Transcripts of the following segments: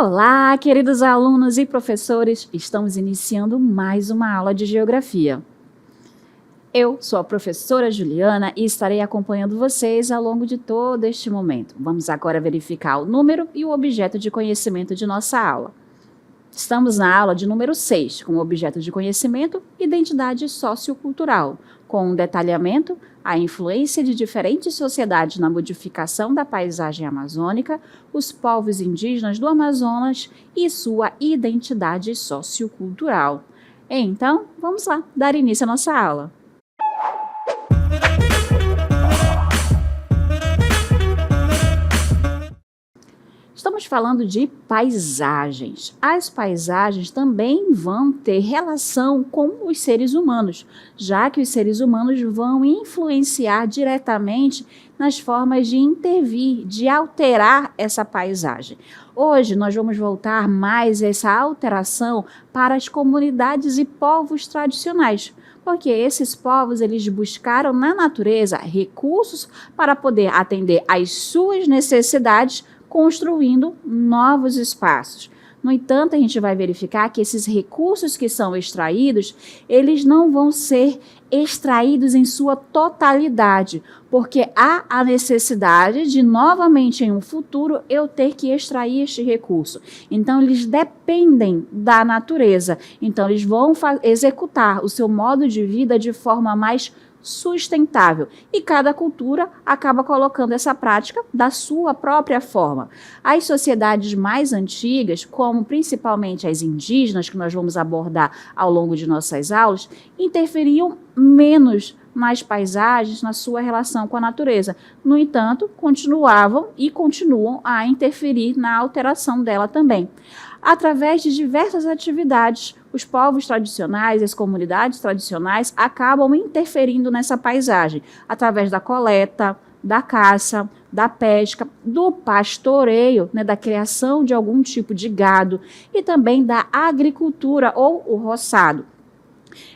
Olá, queridos alunos e professores! Estamos iniciando mais uma aula de Geografia. Eu sou a professora Juliana e estarei acompanhando vocês ao longo de todo este momento. Vamos agora verificar o número e o objeto de conhecimento de nossa aula. Estamos na aula de número 6, com o objeto de conhecimento, identidade sociocultural, com um detalhamento, a influência de diferentes sociedades na modificação da paisagem amazônica, os povos indígenas do Amazonas e sua identidade sociocultural. Então, vamos lá, dar início à nossa aula. Estamos falando de paisagens. As paisagens também vão ter relação com os seres humanos, já que os seres humanos vão influenciar diretamente nas formas de intervir, de alterar essa paisagem. Hoje nós vamos voltar mais essa alteração para as comunidades e povos tradicionais, porque esses povos eles buscaram na natureza recursos para poder atender às suas necessidades, construindo novos espaços. No entanto, a gente vai verificar que esses recursos que são extraídos, eles não vão ser extraídos em sua totalidade, porque há a necessidade de, novamente, em um futuro, eu ter que extrair este recurso. Então, eles dependem da natureza. Então, eles vão executar o seu modo de vida de forma mais sustentável, e cada cultura acaba colocando essa prática da sua própria forma. As sociedades mais antigas, como principalmente as indígenas, que nós vamos abordar ao longo de nossas aulas, interferiam menos nas paisagens, na sua relação com a natureza. No entanto, continuavam e continuam a interferir na alteração dela também. Através de diversas atividades, os povos tradicionais, as comunidades tradicionais acabam interferindo nessa paisagem, através da coleta, da caça, da pesca, do pastoreio, da criação de algum tipo de gado e também da agricultura ou o roçado.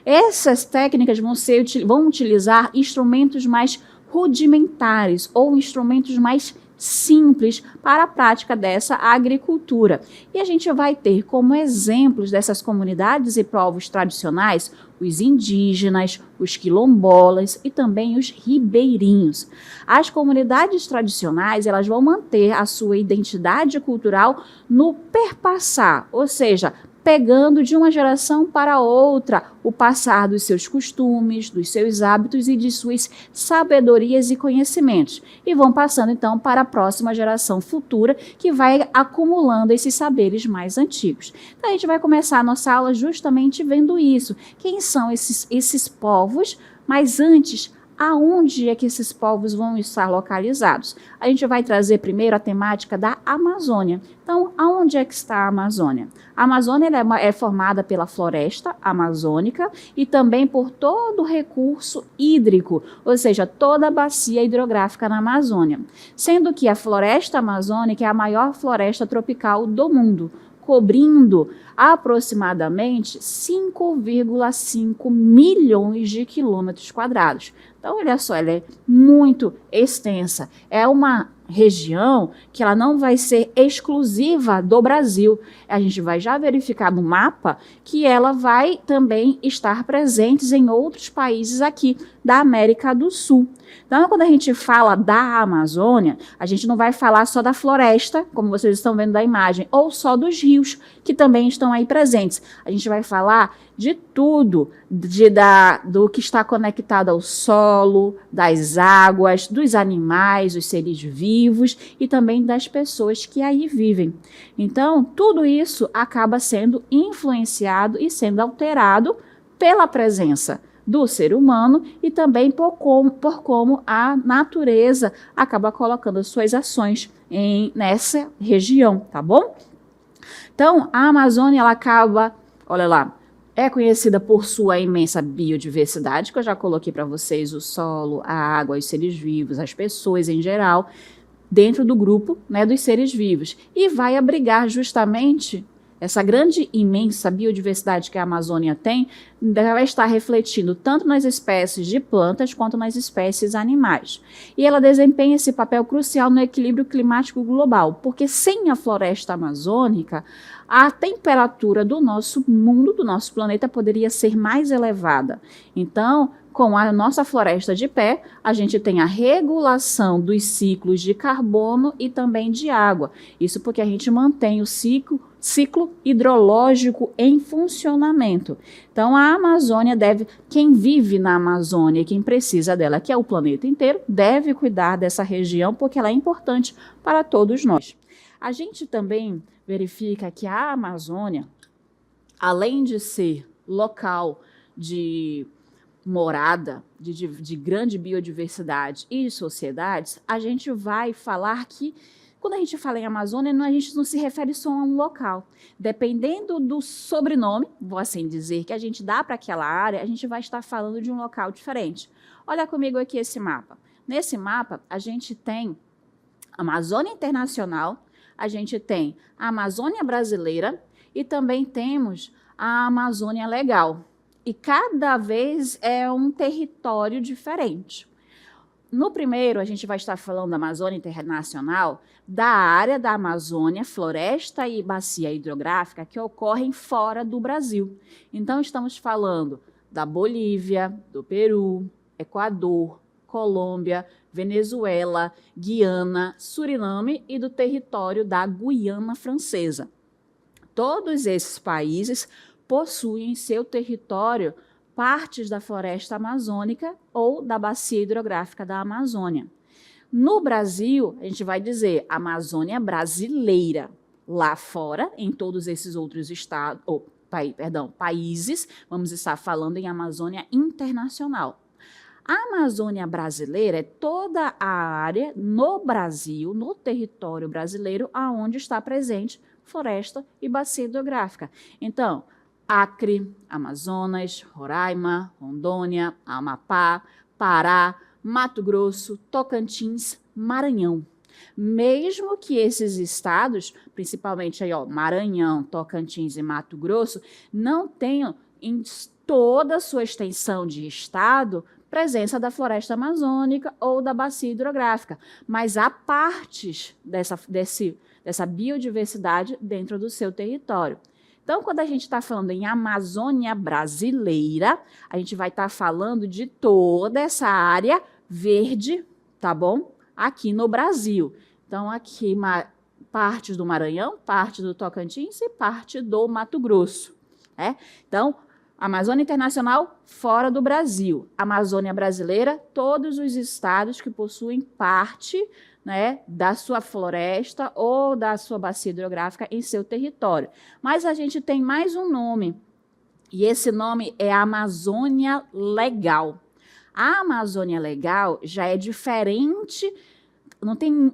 Essas técnicas vão utilizar instrumentos mais rudimentares ou instrumentos mais simples para a prática dessa agricultura. E a gente vai ter como exemplos dessas comunidades e povos tradicionais os indígenas, os quilombolas e também os ribeirinhos. As comunidades tradicionais, elas vão manter a sua identidade cultural no perpassar, ou seja, pegando de uma geração para outra o passar dos seus costumes, dos seus hábitos e de suas sabedorias e conhecimentos. E vão passando, então, para a próxima geração futura, que vai acumulando esses saberes mais antigos. Então, a gente vai começar a nossa aula justamente vendo isso. Quem são esses povos? Mas antes, aonde é que esses povos vão estar localizados? A gente vai trazer primeiro a temática da Amazônia. Então, aonde é que está a Amazônia? A Amazônia é formada pela floresta amazônica e também por todo o recurso hídrico, ou seja, toda a bacia hidrográfica na Amazônia. Sendo que a floresta amazônica é a maior floresta tropical do mundo, cobrindo aproximadamente 5,5 milhões de quilômetros quadrados. Então, olha só, ela é muito extensa. É uma região que ela não vai ser exclusiva do Brasil. A gente vai já verificar no mapa que ela vai também estar presente em outros países aqui da América do Sul. Então, quando a gente fala da Amazônia, a gente não vai falar só da floresta, como vocês estão vendo da imagem, ou só dos rios, que também estão aí presentes. A gente vai falar de tudo, do que está conectado ao solo, das águas, dos animais, dos seres vivos e também das pessoas que aí vivem. Então, tudo isso acaba sendo influenciado e sendo alterado pela presença do ser humano e também por como a natureza acaba colocando as suas ações nessa região, tá bom? Então, a Amazônia, ela acaba, olha lá, é conhecida por sua imensa biodiversidade, que eu já coloquei para vocês, o solo, a água, os seres vivos, as pessoas em geral, dentro do grupo dos seres vivos. E vai abrigar justamente essa grande, imensa biodiversidade que a Amazônia tem, vai estar refletindo tanto nas espécies de plantas quanto nas espécies animais. E ela desempenha esse papel crucial no equilíbrio climático global, porque sem a floresta amazônica, a temperatura do nosso mundo, do nosso planeta, poderia ser mais elevada. Então, com a nossa floresta de pé, a gente tem a regulação dos ciclos de carbono e também de água. Isso porque a gente mantém o ciclo hidrológico em funcionamento. Então, a Amazônia quem vive na Amazônia, quem precisa dela, que é o planeta inteiro, deve cuidar dessa região, porque ela é importante para todos nós. A gente também verifica que a Amazônia, além de ser local de morada, de grande biodiversidade e sociedades, a gente vai falar que, quando a gente fala em Amazônia, a gente não se refere só a um local. Dependendo do sobrenome, vou assim dizer, que a gente dá para aquela área, a gente vai estar falando de um local diferente. Olha comigo aqui esse mapa. Nesse mapa, a gente tem a Amazônia Internacional, a gente tem a Amazônia Brasileira e também temos a Amazônia Legal. E cada vez é um território diferente. No primeiro, a gente vai estar falando da Amazônia Internacional, da área da Amazônia, floresta e bacia hidrográfica que ocorrem fora do Brasil. Então, estamos falando da Bolívia, do Peru, Equador, Colômbia, Venezuela, Guiana, Suriname e do território da Guiana Francesa. Todos esses países possuem em seu território partes da floresta amazônica ou da bacia hidrográfica da Amazônia. No Brasil, a gente vai dizer Amazônia brasileira. Lá fora, em todos esses outros estados, países, vamos estar falando em Amazônia Internacional. A Amazônia brasileira é toda a área no Brasil, no território brasileiro, aonde está presente floresta e bacia hidrográfica. Então, Acre, Amazonas, Roraima, Rondônia, Amapá, Pará, Mato Grosso, Tocantins, Maranhão. Mesmo que esses estados, principalmente aí, Maranhão, Tocantins e Mato Grosso, não tenham em toda a sua extensão de estado presença da floresta amazônica ou da bacia hidrográfica, mas há partes dessa biodiversidade dentro do seu território. Então, quando a gente está falando em Amazônia brasileira, a gente vai estar falando de toda essa área verde, tá bom? Aqui no Brasil. Então, aqui partes do Maranhão, parte do Tocantins e parte do Mato Grosso. Né? Então, Amazônia Internacional, fora do Brasil. Amazônia brasileira, todos os estados que possuem parte, né, da sua floresta ou da sua bacia hidrográfica em seu território. Mas a gente tem mais um nome, e esse nome é Amazônia Legal. A Amazônia Legal já é diferente, não tem,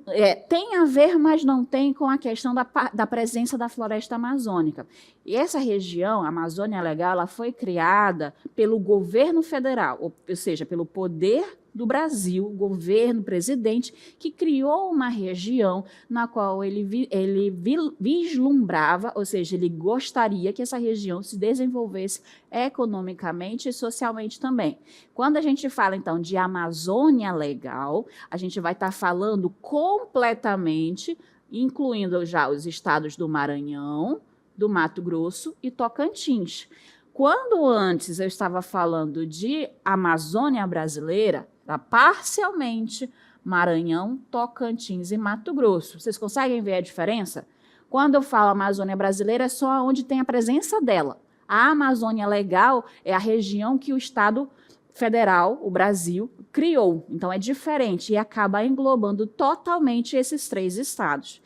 tem a ver, mas não tem com a questão da presença da floresta amazônica. E essa região, a Amazônia Legal, ela foi criada pelo governo federal, ou seja, pelo poder do Brasil, o governo, presidente, que criou uma região na qual ele vislumbrava, ou seja, ele gostaria que essa região se desenvolvesse economicamente e socialmente também. Quando a gente fala, então, de Amazônia Legal, a gente vai estar falando completamente, incluindo já os estados do Maranhão, do Mato Grosso e Tocantins. Quando antes eu estava falando de Amazônia brasileira, tá parcialmente Maranhão, Tocantins e Mato Grosso. Vocês conseguem ver a diferença? Quando eu falo Amazônia brasileira, é só onde tem a presença dela. A Amazônia Legal é a região que o Estado Federal, o Brasil, criou. Então, é diferente e acaba englobando totalmente esses 3 estados.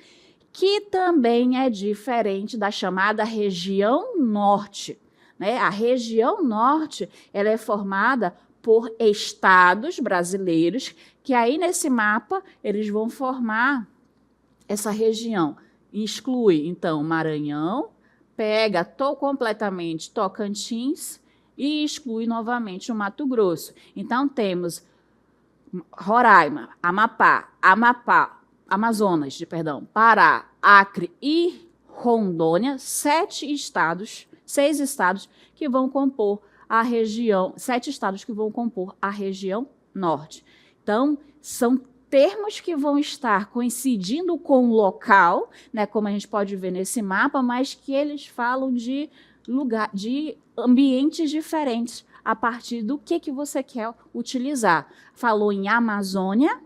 Que também é diferente da chamada região norte. Né? A região norte ela é formada por estados brasileiros, que aí nesse mapa eles vão formar essa região. Exclui, então, Maranhão, pega completamente Tocantins e exclui novamente o Mato Grosso. Então, temos Roraima, Amazonas, Pará, Acre e Rondônia, 6 estados que vão compor a região, 7 estados que vão compor a região norte. Então, são termos que vão estar coincidindo com o local, né, como a gente pode ver nesse mapa, mas que eles falam de ambientes diferentes a partir do que você quer utilizar. Falou em Amazônia,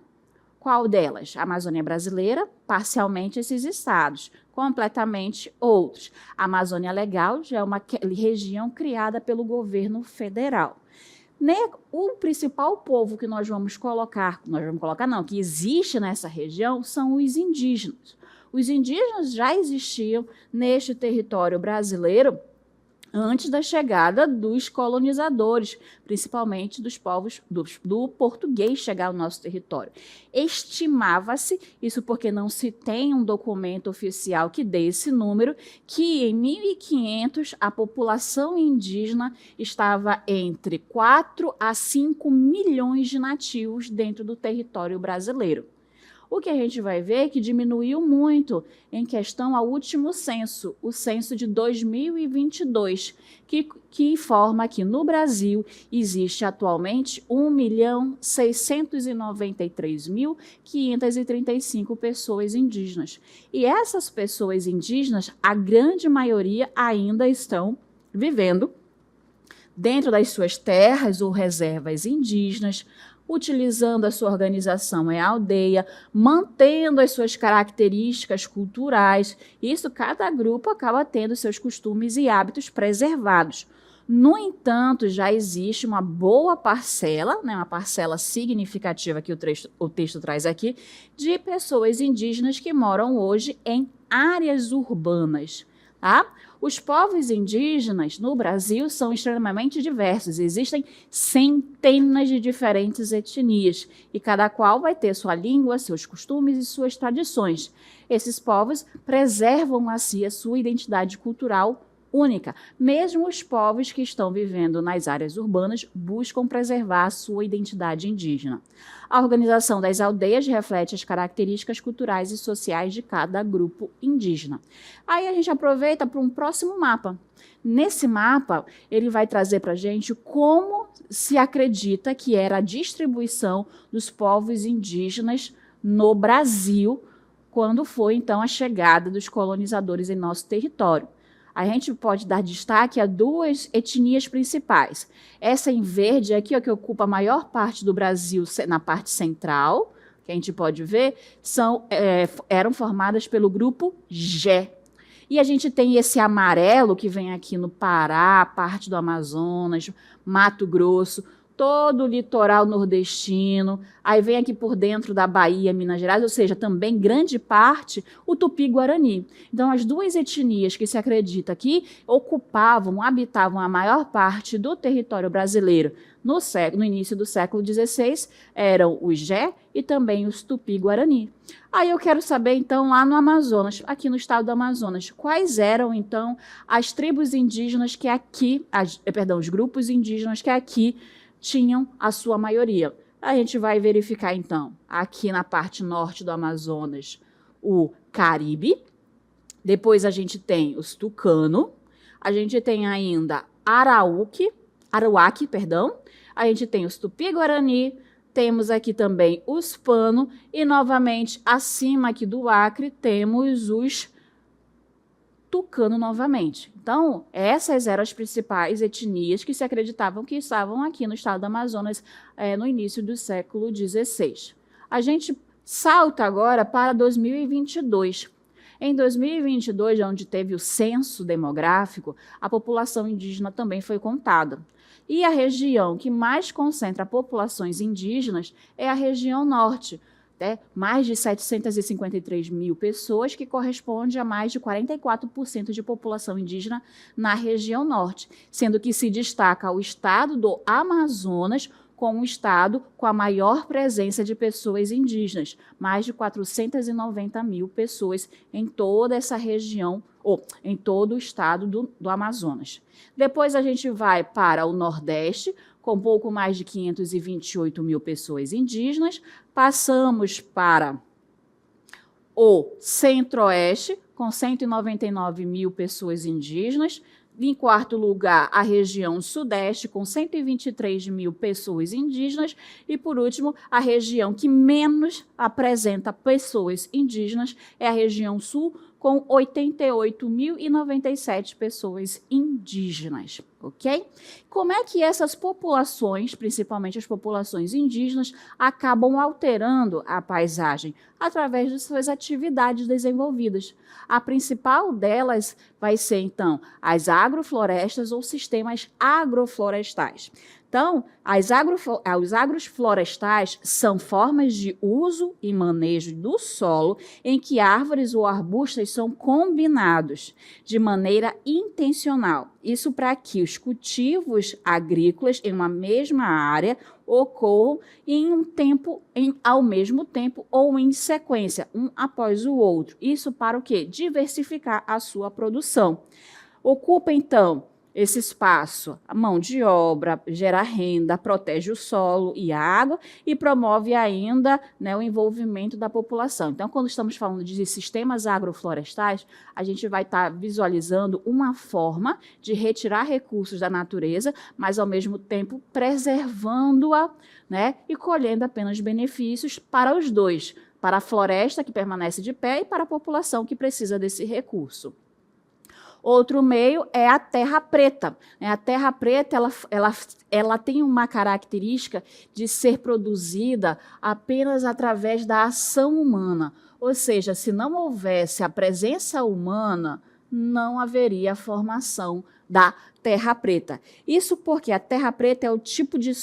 qual delas? A Amazônia brasileira, parcialmente esses estados, completamente outros. A Amazônia Legal já é uma região criada pelo governo federal. O principal povo que nós vamos colocar não, que existe nessa região, são os indígenas. Os indígenas já existiam neste território brasileiro antes da chegada dos colonizadores, principalmente dos povos do português chegar ao nosso território. Estimava-se, isso porque não se tem um documento oficial que dê esse número, que em 1500 a população indígena estava entre 4 a 5 milhões de nativos dentro do território brasileiro. O que a gente vai ver é que diminuiu muito em questão ao último censo, o censo de 2022, que informa que no Brasil existe atualmente 1.693.535 pessoas indígenas. E essas pessoas indígenas, a grande maioria ainda estão vivendo dentro das suas terras ou reservas indígenas, utilizando a sua organização em aldeia, mantendo as suas características culturais. Isso, cada grupo acaba tendo seus costumes e hábitos preservados. No entanto, já existe uma boa parcela, né, uma parcela significativa que o texto traz aqui, de pessoas indígenas que moram hoje em áreas urbanas. Tá? Os povos indígenas no Brasil são extremamente diversos. Existem centenas de diferentes etnias e cada qual vai ter sua língua, seus costumes e suas tradições. Esses povos preservam a sua identidade cultural única. Mesmo os povos que estão vivendo nas áreas urbanas buscam preservar a sua identidade indígena. A organização das aldeias reflete as características culturais e sociais de cada grupo indígena. Aí a gente aproveita para um próximo mapa. Nesse mapa, ele vai trazer para a gente como se acredita que era a distribuição dos povos indígenas no Brasil, quando foi, então, a chegada dos colonizadores em nosso território. A gente pode dar destaque a 2 etnias principais. Essa em verde aqui, ó, que ocupa a maior parte do Brasil na parte central, que a gente pode ver, eram formadas pelo grupo Gé. E a gente tem esse amarelo que vem aqui no Pará, parte do Amazonas, Mato Grosso, todo o litoral nordestino, aí vem aqui por dentro da Bahia, Minas Gerais, ou seja, também grande parte o Tupi-Guarani. Então, as 2 etnias que se acredita que habitavam a maior parte do território brasileiro no início do século XVI eram os Gé e também os Tupi-Guarani. Aí eu quero saber, então, lá no Amazonas, aqui no estado do Amazonas, quais eram, então, as tribos indígenas que aqui, os grupos indígenas que aqui tinham a sua maioria. A gente vai verificar, então, aqui na parte norte do Amazonas, o Caribe. Depois a gente tem os Tucano. A gente tem ainda Aruaque. A gente tem os Tupi-Guarani. Temos aqui também os Pano. E, novamente, acima aqui do Acre, temos os Tucano novamente. Então, essas eram as principais etnias que se acreditavam que estavam aqui no estado do Amazonas no início do século XVI. A gente salta agora para 2022. Em 2022, onde teve o censo demográfico, a população indígena também foi contada. E a região que mais concentra populações indígenas é a região norte, mais de 753 mil pessoas, que corresponde a mais de 44% de população indígena na região norte, sendo que se destaca o estado do Amazonas como o estado com a maior presença de pessoas indígenas, mais de 490 mil pessoas em toda essa região, ou em todo o estado do Amazonas. Depois a gente vai para o Nordeste, com pouco mais de 528 mil pessoas indígenas. Passamos para O Centro-Oeste, com 199 mil pessoas indígenas. Em quarto lugar, a região Sudeste, com 123 mil pessoas indígenas. E, por último, a região que menos apresenta pessoas indígenas é a região Sul, com 88.097 pessoas indígenas, ok? Como é que essas populações, principalmente as populações indígenas, acabam alterando a paisagem? Através de suas atividades desenvolvidas. A principal delas vai ser, então, as agroflorestas ou sistemas agroflorestais. Então, os agroflorestais são formas de uso e manejo do solo em que árvores ou arbustos são combinados de maneira intencional. Isso para que os cultivos agrícolas em uma mesma área ocorram ao mesmo tempo ou em sequência, um após o outro. Isso para o quê? Diversificar a sua produção. Ocupa, então, esse espaço, a mão de obra, gera renda, protege o solo e a água e promove ainda, né, o envolvimento da população. Então, quando estamos falando de sistemas agroflorestais, a gente vai estar visualizando uma forma de retirar recursos da natureza, mas, ao mesmo tempo, preservando-a, né, e colhendo apenas benefícios para os dois, para a floresta, que permanece de pé, e para a população, que precisa desse recurso. Outro meio é a terra preta. A terra preta ela tem uma característica de ser produzida apenas através da ação humana. Ou seja, se não houvesse a presença humana, não haveria formação da terra preta. Isso porque a terra preta é um tipo de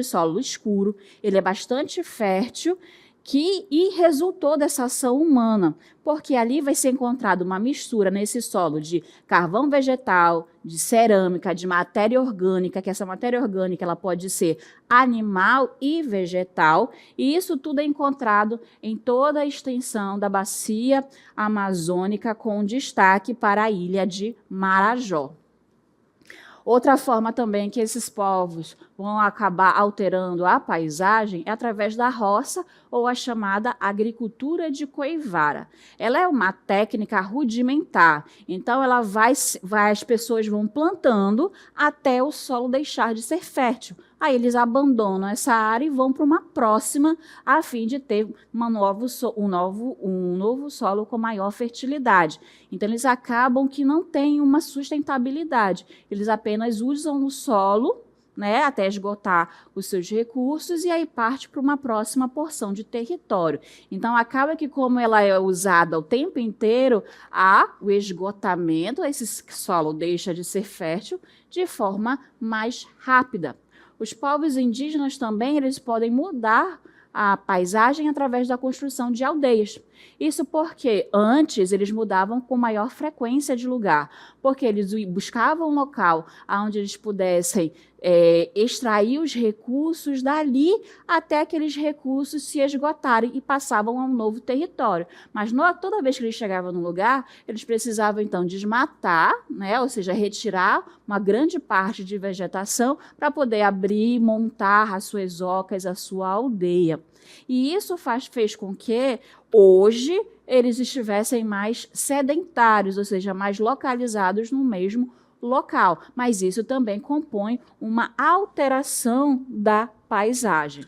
solo escuro, ele é bastante fértil, e resultou dessa ação humana, porque ali vai ser encontrada uma mistura nesse solo de carvão vegetal, de cerâmica, de matéria orgânica, que essa matéria orgânica ela pode ser animal e vegetal, e isso tudo é encontrado em toda a extensão da bacia amazônica, com destaque para a ilha de Marajó. Outra forma também que esses povos vão acabar alterando a paisagem é através da roça ou a chamada agricultura de coivara. Ela é uma técnica rudimentar, então as pessoas vão plantando até o solo deixar de ser fértil. Aí eles abandonam essa área e vão para uma próxima, a fim de ter um novo solo com maior fertilidade. Então, eles acabam que não têm uma sustentabilidade. Eles apenas usam o solo, né, até esgotar os seus recursos, e aí parte para uma próxima porção de território. Então, acaba que, como ela é usada o tempo inteiro, há o esgotamento, esse solo deixa de ser fértil de forma mais rápida. Os povos indígenas também eles podem mudar a paisagem através da construção de aldeias. Isso porque antes eles mudavam com maior frequência de lugar, porque eles buscavam um local onde eles pudessem extrair os recursos dali até aqueles recursos se esgotarem e passavam a um novo território. Mas toda vez que eles chegavam no lugar, eles precisavam então desmatar, né, ou seja, retirar uma grande parte de vegetação para poder abrir, montar as suas ocas, a sua aldeia. E isso fez com que hoje eles estivessem mais sedentários, ou seja, mais localizados no mesmo local, mas isso também compõe uma alteração da paisagem.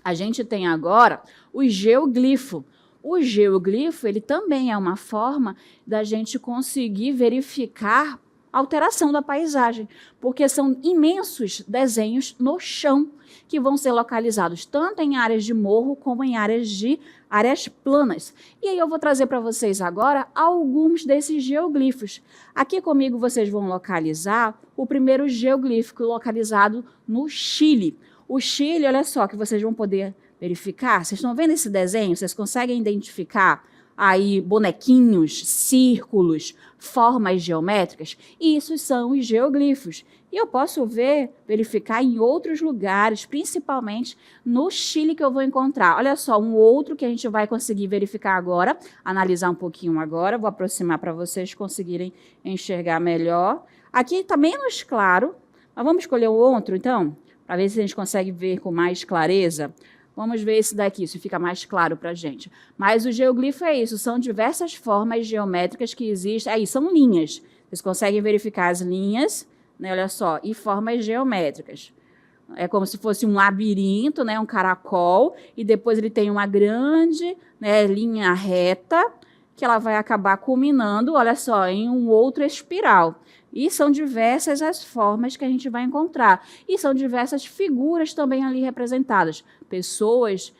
A gente tem agora o geoglifo. O geoglifo ele também é uma forma da gente conseguir verificar a alteração da paisagem, porque são imensos desenhos no chão que vão ser localizados tanto em áreas de morro como em áreas planas. E aí eu vou trazer para vocês agora alguns desses geoglifos. Aqui comigo vocês vão localizar o primeiro geoglifo localizado no Chile. O Chile, olha só, que vocês vão poder verificar. Vocês estão vendo esse desenho? Vocês conseguem identificar aí bonequinhos, círculos, formas geométricas? Isso são os geoglifos. E eu posso verificar em outros lugares, principalmente no Chile, que eu vou encontrar. Olha só, um outro que a gente vai conseguir verificar agora, analisar um pouquinho agora. Vou aproximar para vocês conseguirem enxergar melhor. Aqui está menos claro, mas vamos escolher o outro, então, para ver se a gente consegue ver com mais clareza. Vamos ver esse daqui, isso fica mais claro para a gente. Mas o geoglifo é isso, são diversas formas geométricas que existem. Aí, são linhas. Vocês conseguem verificar as linhas, né? Olha só, e formas geométricas. É como se fosse um labirinto, né? Um caracol, e depois ele tem uma grande, né, linha reta, que ela vai acabar culminando, olha só, em um outro espiral. E são diversas as formas que a gente vai encontrar. E são diversas figuras também ali representadas. Pessoas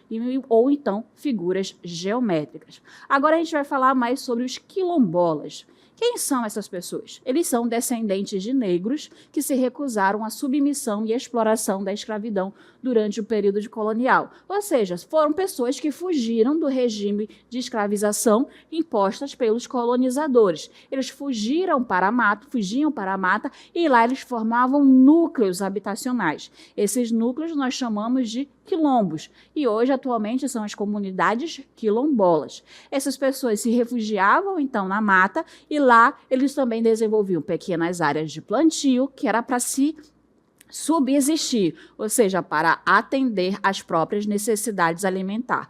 ou então figuras geométricas. Agora a gente vai falar mais sobre os quilombolas. Quem são essas pessoas? Eles são descendentes de negros que se recusaram à submissão e exploração da escravidão durante o período colonial. Ou seja, foram pessoas que fugiram do regime de escravização impostas pelos colonizadores. Eles fugiam para a mata e lá eles formavam núcleos habitacionais. Esses núcleos nós chamamos de quilombos, e hoje, atualmente, são as comunidades quilombolas. Essas pessoas se refugiavam, então, na mata, e lá eles também desenvolviam pequenas áreas de plantio, que era para se subsistir, ou seja, para atender às próprias necessidades alimentares.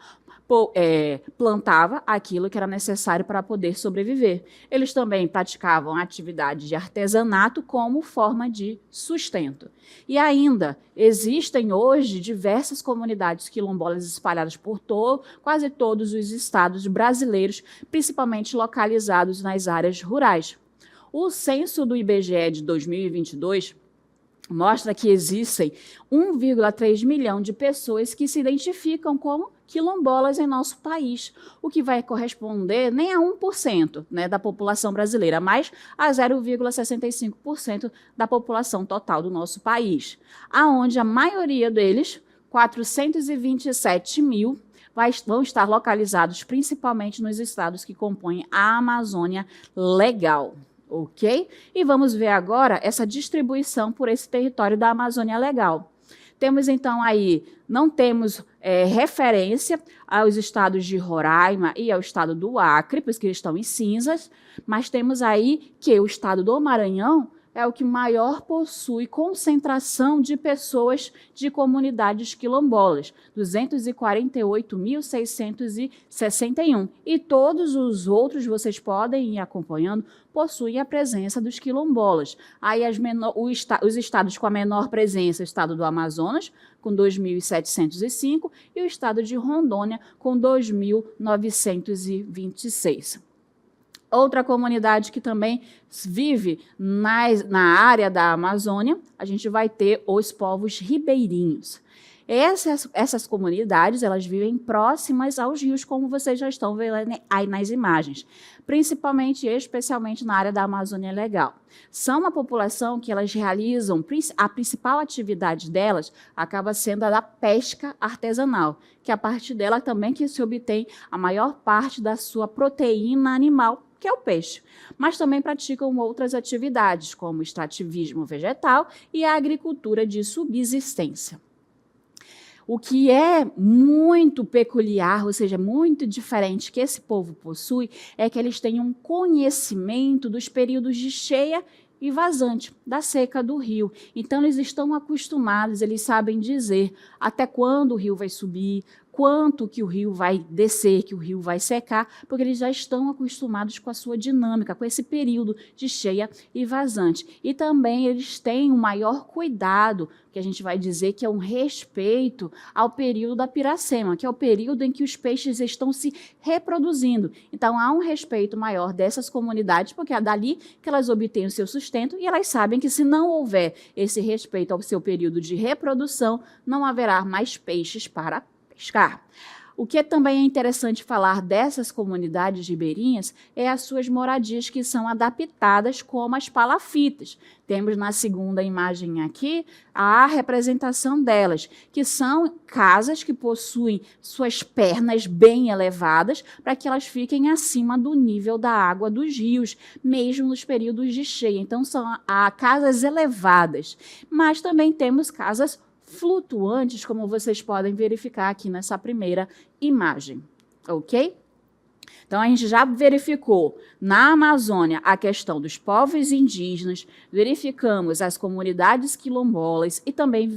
Plantava aquilo que era necessário para poder sobreviver. Eles também praticavam atividades de artesanato como forma de sustento. E ainda existem hoje diversas comunidades quilombolas espalhadas por quase todos os estados brasileiros, principalmente localizados nas áreas rurais. O censo do IBGE de 2022 mostra que existem 1,3 milhão de pessoas que se identificam como quilombolas em nosso país, o que vai corresponder nem a 1%, né, da população brasileira, mas a 0,65% da população total do nosso país, aonde a maioria deles, 427 mil, vão estar localizados principalmente nos estados que compõem a Amazônia Legal. Ok? E vamos ver agora essa distribuição por esse território da Amazônia Legal. Temos, então, aí, não temos referência aos estados de Roraima e ao estado do Acre, pois que eles estão em cinzas, mas temos aí que o estado do Maranhão é o que maior possui concentração de pessoas de comunidades quilombolas, 248.661. E todos os outros, vocês podem ir acompanhando, possuem a presença dos quilombolas. Aí os estados com a menor presença, o estado do Amazonas, com 2.705, e o estado de Rondônia, com 2.926. Outra comunidade que também vive na área da Amazônia, a gente vai ter os povos ribeirinhos. Essas comunidades, elas vivem próximas aos rios, como vocês já estão vendo aí nas imagens, principalmente e especialmente na área da Amazônia Legal. São uma população que elas realizam, a principal atividade delas acaba sendo a da pesca artesanal, que é a partir dela também que se obtém a maior parte da sua proteína animal, que é o peixe, mas também praticam outras atividades, como o extrativismo vegetal e a agricultura de subsistência. O que é muito peculiar, ou seja, muito diferente que esse povo possui, é que eles têm um conhecimento dos períodos de cheia e vazante, da seca do rio. Então, eles estão acostumados, eles sabem dizer até quando o rio vai subir, quanto que o rio vai descer, que o rio vai secar, porque eles já estão acostumados com a sua dinâmica, com esse período de cheia e vazante. E também eles têm um maior cuidado, que a gente vai dizer que é um respeito ao período da piracema, que é o período em que os peixes estão se reproduzindo. Então, há um respeito maior dessas comunidades, porque é dali que elas obtêm o seu sustento, e elas sabem que se não houver esse respeito ao seu período de reprodução, não haverá mais peixes para pescar. O que também é interessante falar dessas comunidades ribeirinhas é as suas moradias que são adaptadas como as palafitas. Temos na segunda imagem aqui a representação delas, que são casas que possuem suas pernas bem elevadas para que elas fiquem acima do nível da água dos rios, mesmo nos períodos de cheia. Então, são casas elevadas. Mas também temos casas flutuantes, como vocês podem verificar aqui nessa primeira imagem, ok? Então, a gente já verificou na Amazônia a questão dos povos indígenas, verificamos as comunidades quilombolas e também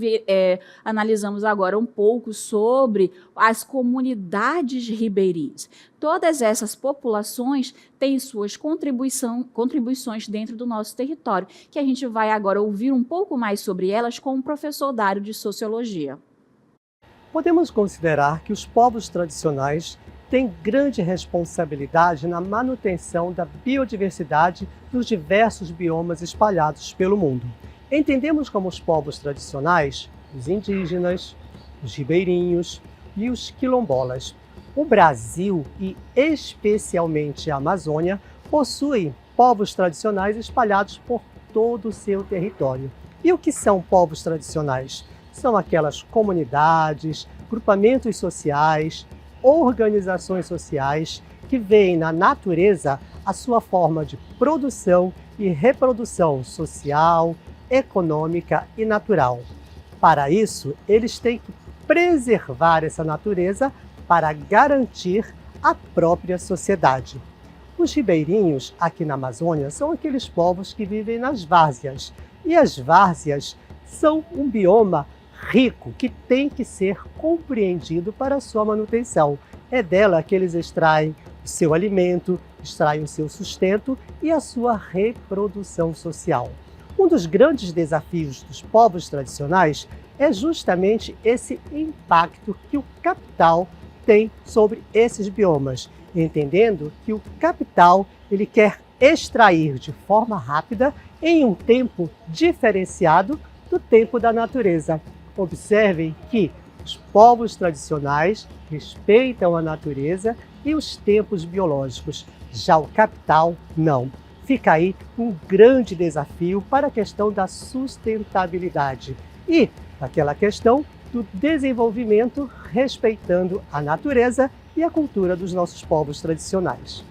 analisamos agora um pouco sobre as comunidades ribeirinhas. Todas essas populações têm suas contribuições dentro do nosso território, que a gente vai agora ouvir um pouco mais sobre elas com o professor Dário de Sociologia. Podemos considerar que os povos tradicionais têm grande responsabilidade na manutenção da biodiversidade dos diversos biomas espalhados pelo mundo. Entendemos como os povos tradicionais os indígenas, os ribeirinhos e os quilombolas. O Brasil, e especialmente a Amazônia, possuem povos tradicionais espalhados por todo o seu território. E o que são povos tradicionais? São aquelas comunidades, grupamentos sociais, organizações sociais que veem na natureza a sua forma de produção e reprodução social, econômica e natural. Para isso, eles têm que preservar essa natureza para garantir a própria sociedade. Os ribeirinhos aqui na Amazônia são aqueles povos que vivem nas várzeas, e as várzeas são um bioma rico que tem que ser compreendido para a sua manutenção. É dela que eles extraem o seu alimento, extraem o seu sustento e a sua reprodução social. Um dos grandes desafios dos povos tradicionais é justamente esse impacto que o capital tem sobre esses biomas, entendendo que o capital ele quer extrair de forma rápida em um tempo diferenciado do tempo da natureza. Observem que os povos tradicionais respeitam a natureza e os tempos biológicos, já o capital não. Fica aí um grande desafio para a questão da sustentabilidade e aquela questão do desenvolvimento respeitando a natureza e a cultura dos nossos povos tradicionais.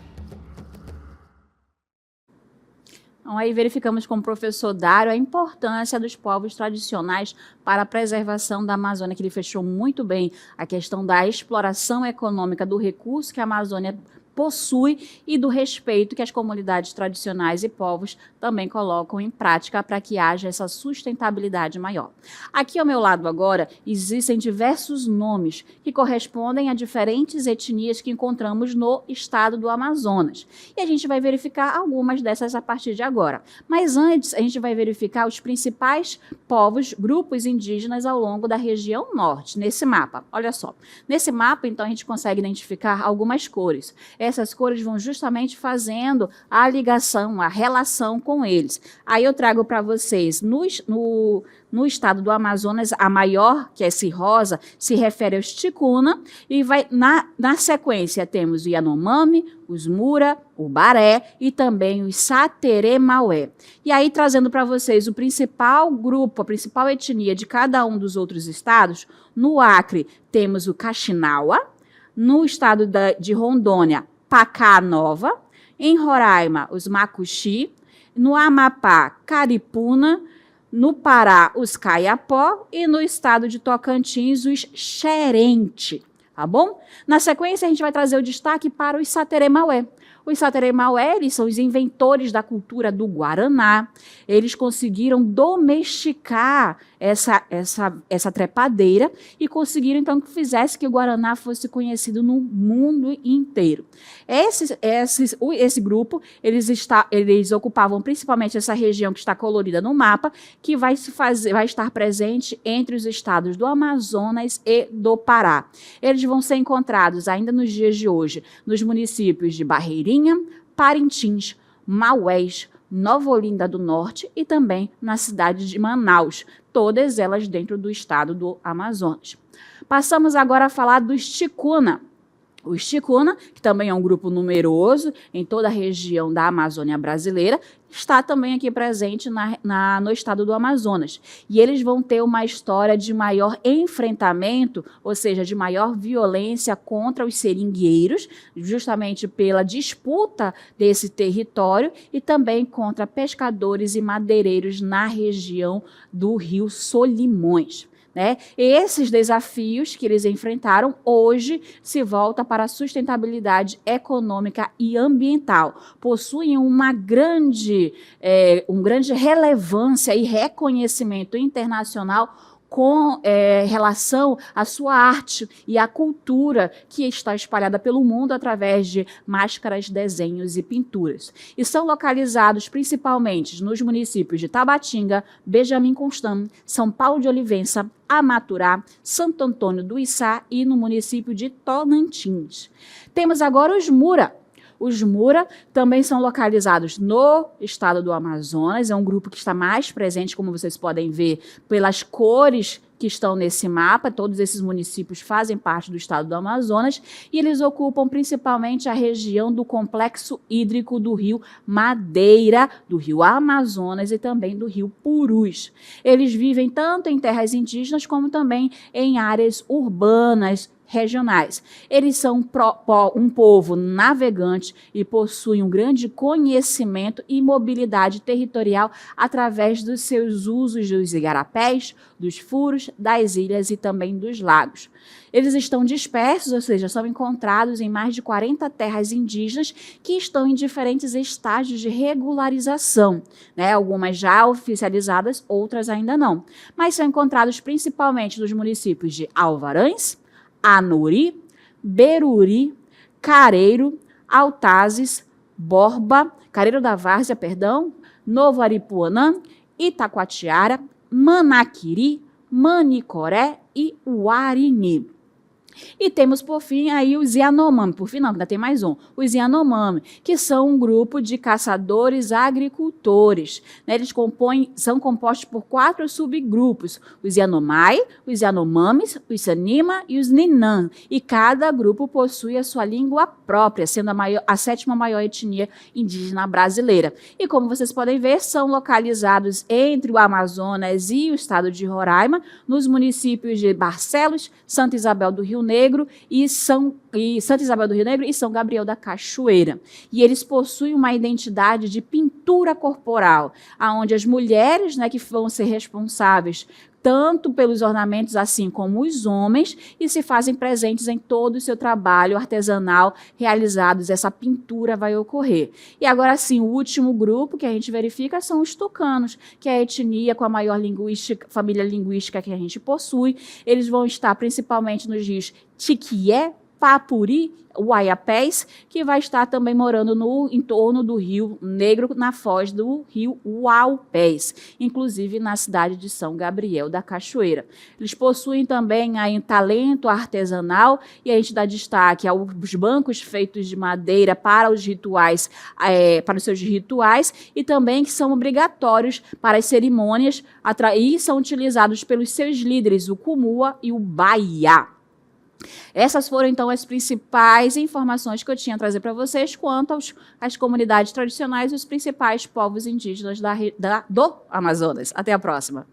Então, aí verificamos com o professor Dário a importância dos povos tradicionais para a preservação da Amazônia, que ele fechou muito bem a questão da exploração econômica do recurso que a Amazônia possui e do respeito que as comunidades tradicionais e povos também colocam em prática para que haja essa sustentabilidade maior. Aqui ao meu lado agora existem diversos nomes que correspondem a diferentes etnias que encontramos no estado do Amazonas. E a gente vai verificar algumas dessas a partir de agora. Mas antes a gente vai verificar os principais povos, grupos indígenas ao longo da região norte, nesse mapa. Olha só, nesse mapa então a gente consegue identificar algumas cores. Essas cores vão justamente fazendo a ligação, a relação com eles. Aí eu trago para vocês, no estado do Amazonas, a maior, que é esse rosa, se refere aos Ticuna, e vai na sequência temos o Yanomami, os Mura, o Baré e também os Sateré-Maué. E aí trazendo para vocês o principal grupo, a principal etnia de cada um dos outros estados, no Acre temos o Kaxinawa, no estado de Rondônia, Pacá Nova, em Roraima, os Macuxi, no Amapá, Caripuna, no Pará, os Caiapó e no estado de Tocantins, os Xerente, tá bom? Na sequência, a gente vai trazer o destaque para os Sateré-Maué. Os Sateré-Maué, eles são os inventores da cultura do Guaraná. Eles conseguiram domesticar essa trepadeira e conseguiram, então, que fizesse que o Guaraná fosse conhecido no mundo inteiro. Esse grupo, eles ocupavam principalmente essa região que está colorida no mapa, que vai estar presente entre os estados do Amazonas e do Pará. Eles vão ser encontrados ainda nos dias de hoje nos municípios de Barreirinha, Parintins, Maués, Nova Olinda do Norte e também na cidade de Manaus, todas elas dentro do estado do Amazonas. Passamos agora a falar dos Ticuna. Os Ticuna, que também é um grupo numeroso em toda a região da Amazônia brasileira, está também aqui presente no estado do Amazonas. E eles vão ter uma história de maior enfrentamento, ou seja, de maior violência contra os seringueiros, justamente pela disputa desse território, e também contra pescadores e madeireiros na região do Rio Solimões. né? E esses desafios que eles enfrentaram hoje se volta para a sustentabilidade econômica e ambiental. Possuem uma grande relevância e reconhecimento internacional com relação à sua arte e à cultura que está espalhada pelo mundo através de máscaras, desenhos e pinturas. E são localizados principalmente nos municípios de Tabatinga, Benjamin Constant, São Paulo de Olivença, Amaturá, Santo Antônio do Içá e no município de Tocantins. Temos agora os Mura. Os Mura também são localizados no estado do Amazonas, é um grupo que está mais presente, como vocês podem ver, pelas cores que estão nesse mapa. Todos esses municípios fazem parte do estado do Amazonas e eles ocupam principalmente a região do complexo hídrico do rio Madeira, do rio Amazonas e também do rio Purus. Eles vivem tanto em terras indígenas como também em áreas urbanas, regionais. Eles são um povo navegante e possuem um grande conhecimento e mobilidade territorial através dos seus usos dos igarapés, dos furos, das ilhas e também dos lagos. Eles estão dispersos, ou seja, são encontrados em mais de 40 terras indígenas que estão em diferentes estágios de regularização, né? Algumas já oficializadas, outras ainda não. Mas são encontrados principalmente nos municípios de Alvarães, Anuri, Beruri, Careiro, Altazes, Borba, Careiro da Várzea, Novo Aripuanã, Itacoatiara, Manaquiri, Manicoré e Uarini. E temos, por fim, aí os Yanomami, por fim não, ainda tem mais um, os Yanomami, que são um grupo de caçadores agricultores, né? Eles são compostos por 4 subgrupos, os Yanomai, os Yanomamis, os Sanima e os Ninan, e cada grupo possui a sua língua própria, sendo a 7ª maior etnia indígena brasileira. E como vocês podem ver, são localizados entre o Amazonas e o estado de Roraima, nos municípios de Barcelos, Santa Isabel do Rio Negro e São Gabriel da Cachoeira. E eles possuem uma identidade de pintura corporal, onde as mulheres, né, que vão ser responsáveis tanto pelos ornamentos assim como os homens, e se fazem presentes em todo o seu trabalho artesanal realizados, essa pintura vai ocorrer. E agora sim, o último grupo que a gente verifica são os tucanos, que é a etnia com a maior família linguística que a gente possui. Eles vão estar principalmente nos rios Tiquié, Papuri, Uaiapés, que vai estar também morando no entorno do Rio Negro, na foz do rio Uaupés, inclusive na cidade de São Gabriel da Cachoeira. Eles possuem também aí talento artesanal, e a gente dá destaque aos bancos feitos de madeira para os rituais, para os seus rituais, e também que são obrigatórios para as cerimônias e são utilizados pelos seus líderes, o Cumua e o Baiá. Essas foram, então, as principais informações que eu tinha a trazer para vocês quanto às comunidades tradicionais e os principais povos indígenas do Amazonas. Até a próxima!